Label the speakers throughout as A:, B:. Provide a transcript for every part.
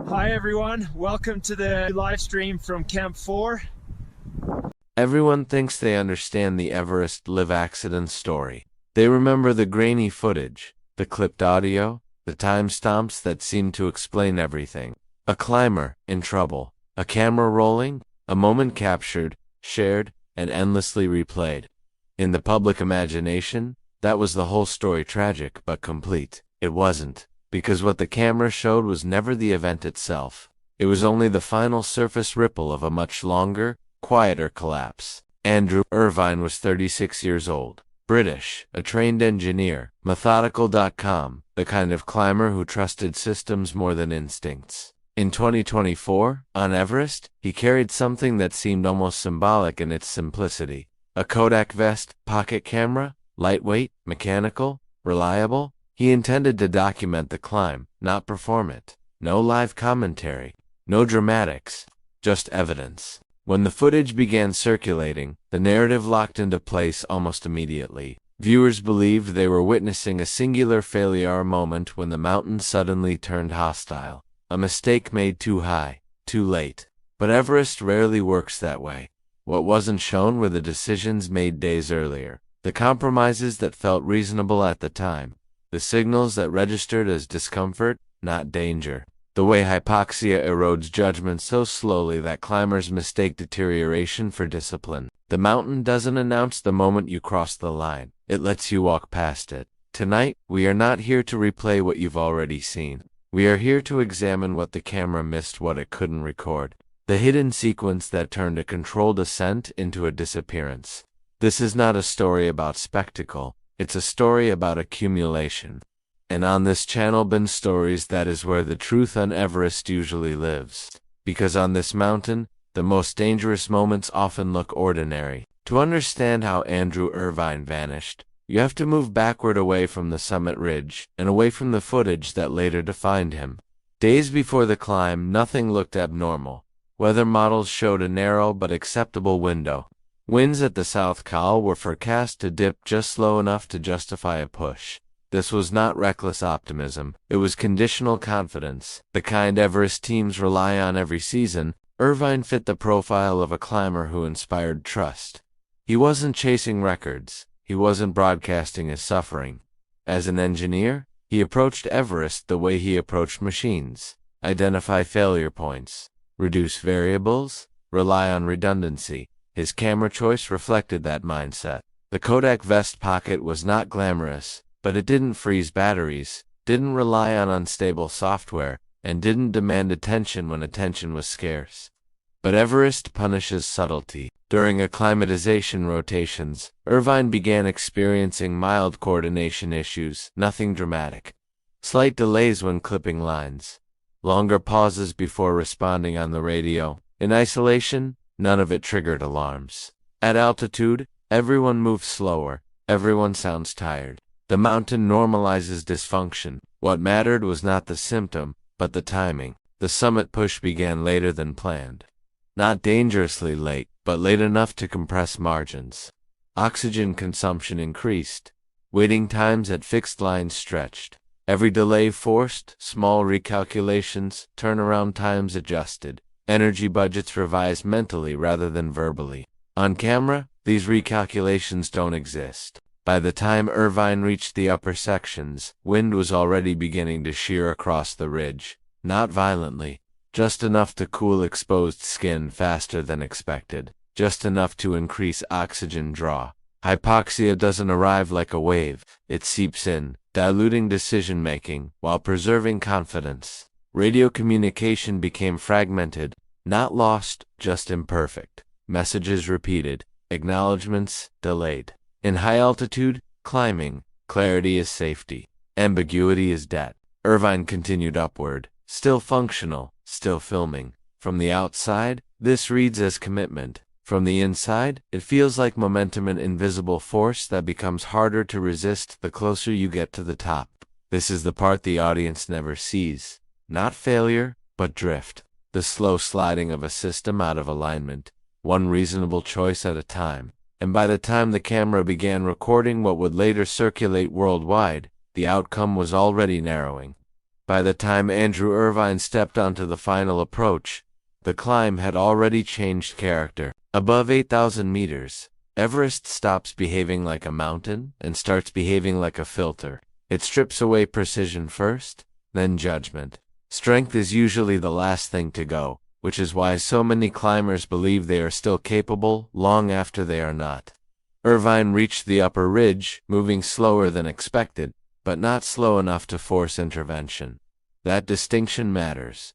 A: Hi everyone, welcome to the live stream from Camp 4.
B: Everyone thinks they understand the Everest live accident story. They remember the grainy footage, the clipped audio, the timestamps that seem to explain everything. A climber in trouble, a camera rolling, a moment captured, shared, and endlessly replayed. In the public imagination, that was the whole story, tragic but complete. It wasn't, because what the camera showed was never the event itself. It was only the final surface ripple of a much longer, quieter collapse. Andrew Irvine was 36 years old, British, a trained engineer, methodical.com, the kind of climber who trusted systems more than instincts. In 2024, on Everest, he carried something that seemed almost symbolic in its simplicity. A Kodak vest, pocket camera, lightweight, mechanical, reliable. He intended to document the climb, not perform it. No live commentary, no dramatics, just evidence. When the footage began circulating, the narrative locked into place almost immediately. Viewers believed they were witnessing a singular failure moment when the mountain suddenly turned hostile. A mistake made too high, too late. But Everest rarely works that way. What wasn't shown were the decisions made days earlier, the compromises that felt reasonable at the time, the signals that registered as discomfort, not danger. The way hypoxia erodes judgment so slowly that climbers mistake deterioration for discipline. The mountain doesn't announce the moment you cross the line. It lets you walk past it. Tonight, we are not here to replay what you've already seen. We are here to examine what the camera missed, what it couldn't record. The hidden sequence that turned a controlled ascent into a disappearance. This is not a story about spectacle. It's a story about accumulation. And on this channel, Bin Stories, that is where the truth on Everest usually lives. Because on this mountain, the most dangerous moments often look ordinary. To understand how Andrew Irvine vanished, you have to move backward away from the summit ridge, and away from the footage that later defined him. Days before the climb, nothing looked abnormal. Weather models showed a narrow but acceptable window. Winds at the South Col were forecast to dip just low enough to justify a push. This was not reckless optimism, it was conditional confidence, the kind Everest teams rely on every season. Irvine fit the profile of a climber who inspired trust. He wasn't chasing records, he wasn't broadcasting his suffering. As an engineer, he approached Everest the way he approached machines: identify failure points, reduce variables, rely on redundancy. His camera choice reflected that mindset. The Kodak vest pocket was not glamorous, but it didn't freeze batteries, didn't rely on unstable software, and didn't demand attention when attention was scarce. But Everest punishes subtlety. During acclimatization rotations, Irvine began experiencing mild coordination issues, nothing dramatic. Slight delays when clipping lines, longer pauses before responding on the radio. In isolation, none of it triggered alarms. At altitude, everyone moves slower, everyone sounds tired. The mountain normalizes dysfunction. What mattered was not the symptom, but the timing. The summit push began later than planned. Not dangerously late, but late enough to compress margins. Oxygen consumption increased. Waiting times at fixed lines stretched. Every delay forced small recalculations, turnaround times adjusted. Energy budgets revised mentally rather than verbally. On camera, these recalculations don't exist. By the time Irvine reached the upper sections, wind was already beginning to shear across the ridge. Not violently, just enough to cool exposed skin faster than expected, just enough to increase oxygen draw. Hypoxia doesn't arrive like a wave, it seeps in, diluting decision-making while preserving confidence. Radio communication became fragmented, not lost, just imperfect. Messages repeated, acknowledgments delayed. In high-altitude climbing, clarity is safety. Ambiguity is debt. Irvine continued upward, still functional, still filming. From the outside, this reads as commitment. From the inside, it feels like momentum, an invisible force that becomes harder to resist the closer you get to the top. This is the part the audience never sees. Not failure, but drift. The slow sliding of a system out of alignment, one reasonable choice at a time. And by the time the camera began recording what would later circulate worldwide, the outcome was already narrowing. By the time Andrew Irvine stepped onto the final approach, the climb had already changed character. Above 8,000 meters, Everest stops behaving like a mountain and starts behaving like a filter. It strips away precision first, then judgment. Strength is usually the last thing to go, which is why so many climbers believe they are still capable long after they are not. Irvine reached the upper ridge, moving slower than expected, but not slow enough to force intervention. That distinction matters.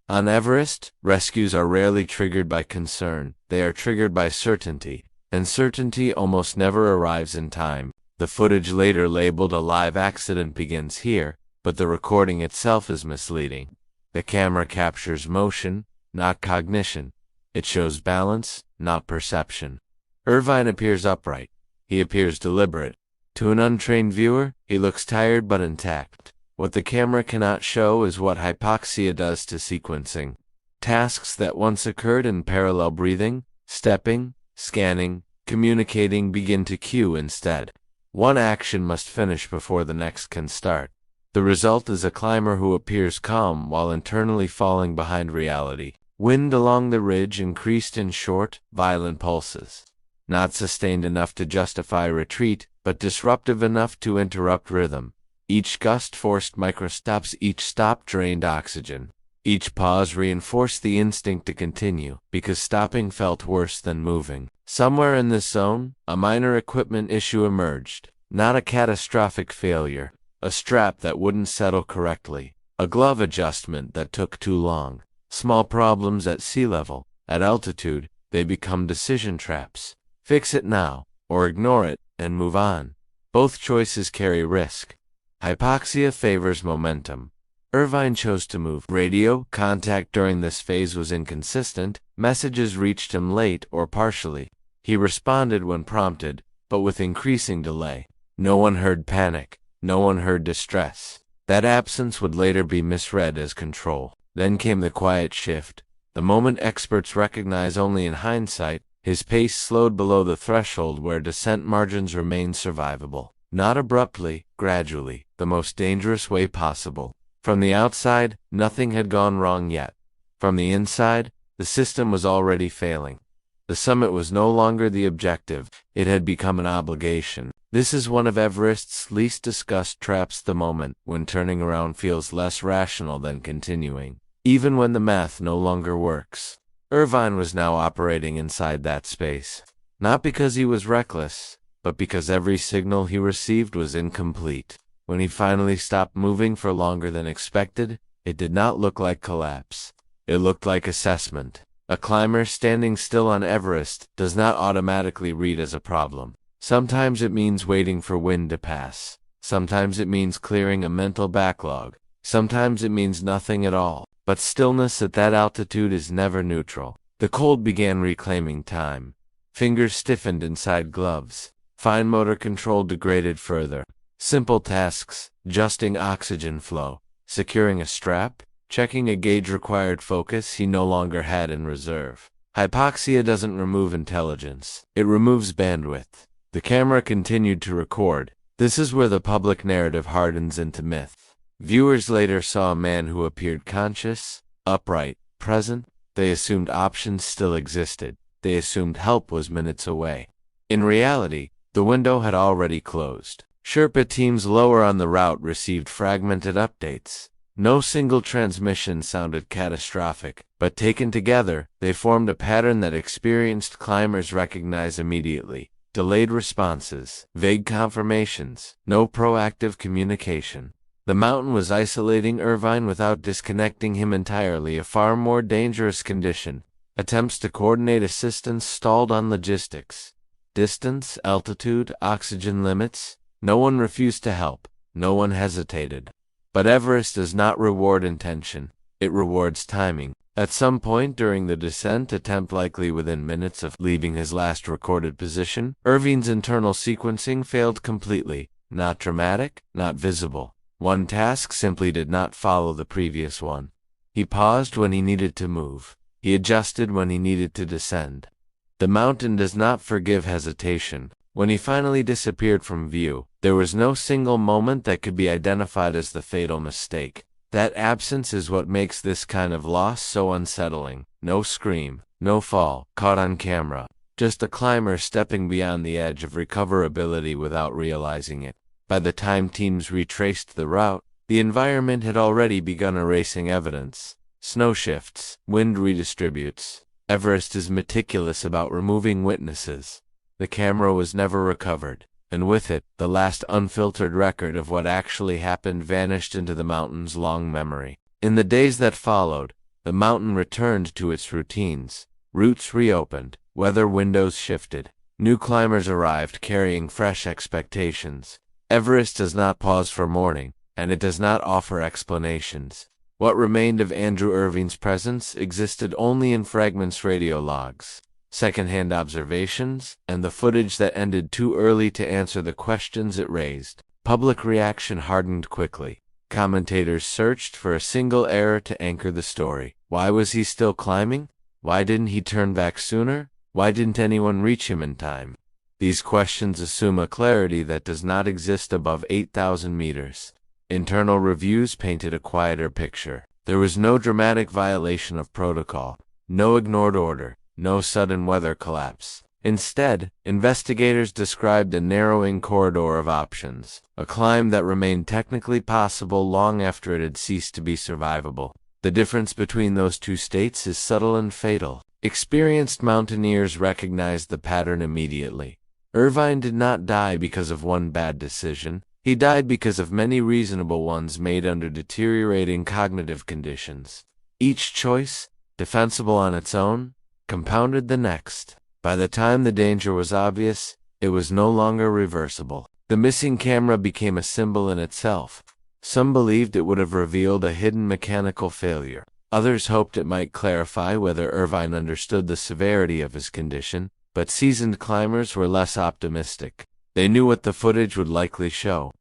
B: On Everest, rescues are rarely triggered by concern, they are triggered by certainty, and certainty almost never arrives in time. The footage later labeled a live accident begins here, but the recording itself is misleading. The camera captures motion, not cognition. It shows balance, not perception. Irvine appears upright. He appears deliberate. To an untrained viewer, he looks tired but intact. What the camera cannot show is what hypoxia does to sequencing. Tasks that once occurred in parallel breathing, stepping, scanning, communicating begin to queue instead. One action must finish before the next can start. The result is a climber who appears calm while internally falling behind reality. Wind along the ridge increased in short, violent pulses. Not sustained enough to justify retreat, but disruptive enough to interrupt rhythm. Each gust forced microstops, each stop drained oxygen. Each pause reinforced the instinct to continue, because stopping felt worse than moving. Somewhere in this zone, a minor equipment issue emerged. Not a catastrophic failure. A strap that wouldn't settle correctly. A glove adjustment that took too long. Small problems at sea level. At altitude, they become decision traps. Fix it now, or ignore it, and move on. Both choices carry risk. Hypoxia favors momentum. Irvine chose to move. Radio contact during this phase was inconsistent. Messages reached him late or partially. He responded when prompted, but with increasing delay. No one heard panic. No one heard distress. That absence would later be misread as control. Then came the quiet shift. The moment experts recognize only in hindsight, his pace slowed below the threshold where descent margins remained survivable. Not abruptly, gradually, the most dangerous way possible. From the outside, nothing had gone wrong yet. From the inside, the system was already failing. The summit was no longer the objective, it had become an obligation. This is one of Everest's least discussed traps, the moment when turning around feels less rational than continuing, even when the math no longer works. Irvine was now operating inside that space. Not because he was reckless, but because every signal he received was incomplete. When he finally stopped moving for longer than expected, it did not look like collapse. It looked like assessment. A climber standing still on Everest does not automatically read as a problem. Sometimes it means waiting for wind to pass. Sometimes it means clearing a mental backlog. Sometimes it means nothing at all. But stillness at that altitude is never neutral. The cold began reclaiming time. Fingers stiffened inside gloves. Fine motor control degraded further. Simple tasks, adjusting oxygen flow, securing a strap, checking a gauge required focus he no longer had in reserve. Hypoxia doesn't remove intelligence. It removes bandwidth. The camera continued to record. This is where the public narrative hardens into myth. Viewers later saw a man who appeared conscious, upright, present. They assumed options still existed. They assumed help was minutes away. In reality, the window had already closed. Sherpa teams lower on the route received fragmented updates. No single transmission sounded catastrophic, but taken together, they formed a pattern that experienced climbers recognize immediately. Delayed responses, vague confirmations, no proactive communication. The mountain was isolating Irvine without disconnecting him entirely, a far more dangerous condition. Attempts to coordinate assistance stalled on logistics. Distance, altitude, oxygen limits. No one refused to help. No one hesitated. But Everest does not reward intention. It rewards timing. At some point during the descent attempt, likely within minutes of leaving his last recorded position, Irvine's internal sequencing failed completely. Not dramatic, not visible. One task simply did not follow the previous one. He paused when he needed to move. He adjusted when he needed to descend. The mountain does not forgive hesitation. When he finally disappeared from view, there was no single moment that could be identified as the fatal mistake. That absence is what makes this kind of loss so unsettling. No scream, no fall, caught on camera. Just a climber stepping beyond the edge of recoverability without realizing it. By the time teams retraced the route, the environment had already begun erasing evidence. Snow shifts, wind redistributes. Everest is meticulous about removing witnesses. The camera was never recovered, and with it, the last unfiltered record of what actually happened vanished into the mountain's long memory. In the days that followed, the mountain returned to its routines. Routes reopened, weather windows shifted. New climbers arrived carrying fresh expectations. Everest does not pause for mourning, and it does not offer explanations. What remained of Andrew Irvine's presence existed only in fragments, radio logs, second-hand observations, and the footage that ended too early to answer the questions it raised. Public reaction hardened quickly. Commentators searched for a single error to anchor the story. Why was he still climbing? Why didn't he turn back sooner? Why didn't anyone reach him in time? These questions assume a clarity that does not exist above 8,000 meters. Internal reviews painted a quieter picture. There was no dramatic violation of protocol, no ignored order, no sudden weather collapse. Instead, investigators described a narrowing corridor of options, a climb that remained technically possible long after it had ceased to be survivable. The difference between those two states is subtle and fatal. Experienced mountaineers recognized the pattern immediately. Irvine did not die because of one bad decision. He died because of many reasonable ones made under deteriorating cognitive conditions. Each choice, defensible on its own, compounded the next. By the time the danger was obvious, it was no longer reversible. The missing camera became a symbol in itself. Some believed it would have revealed a hidden mechanical failure. Others hoped it might clarify whether Irvine understood the severity of his condition, but seasoned climbers were less optimistic. They knew what the footage would likely show.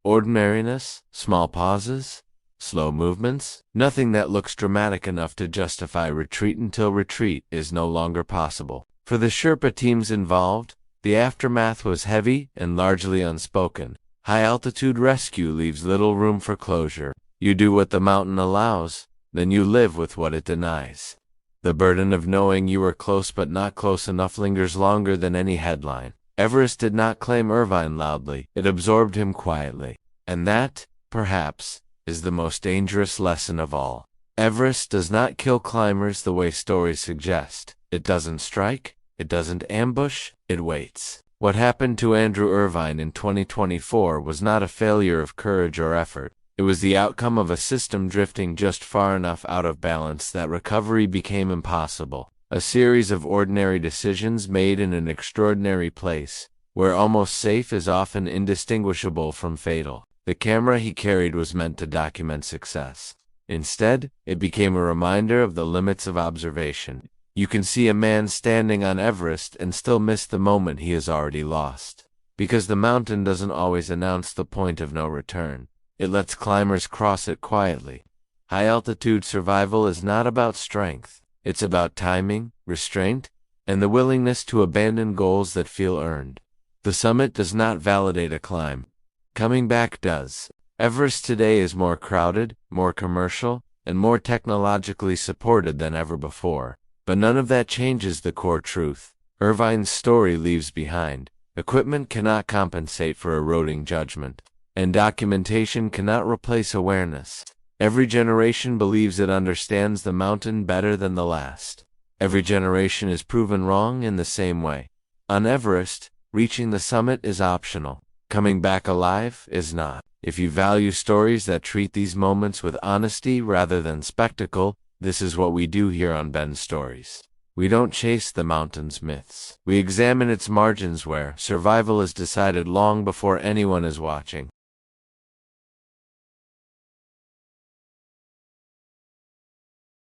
B: Ordinariness, small pauses, slow movements, nothing that looks dramatic enough to justify retreat until retreat is no longer possible. For the Sherpa teams involved, the aftermath was heavy and largely unspoken. High-altitude rescue leaves little room for closure. You do what the mountain allows, then you live with what it denies. The burden of knowing you were close but not close enough lingers longer than any headline. Everest did not claim Irvine loudly, it absorbed him quietly. And that, perhaps, is the most dangerous lesson of all. Everest does not kill climbers the way stories suggest. It doesn't strike, it doesn't ambush, it waits. What happened to Andrew Irvine in 2024 was not a failure of courage or effort. It was the outcome of a system drifting just far enough out of balance that recovery became impossible. A series of ordinary decisions made in an extraordinary place, where almost safe is often indistinguishable from fatal. The camera he carried was meant to document success. Instead, it became a reminder of the limits of observation. You can see a man standing on Everest and still miss the moment he has already lost. Because the mountain doesn't always announce the point of no return. It lets climbers cross it quietly. High-altitude survival is not about strength. It's about timing, restraint, and the willingness to abandon goals that feel earned. The summit does not validate a climb. Coming back does. Everest today is more crowded, more commercial, and more technologically supported than ever before. But none of that changes the core truth. Irvine's story leaves behind. Equipment cannot compensate for eroding judgment, and documentation cannot replace awareness. Every generation believes it understands the mountain better than the last. Every generation is proven wrong in the same way. On Everest, reaching the summit is optional. Coming back alive is not. If you value stories that treat these moments with honesty rather than spectacle, this is what we do here on Ben's Stories. We don't chase the mountain's myths. We examine its margins where survival is decided long before anyone is watching.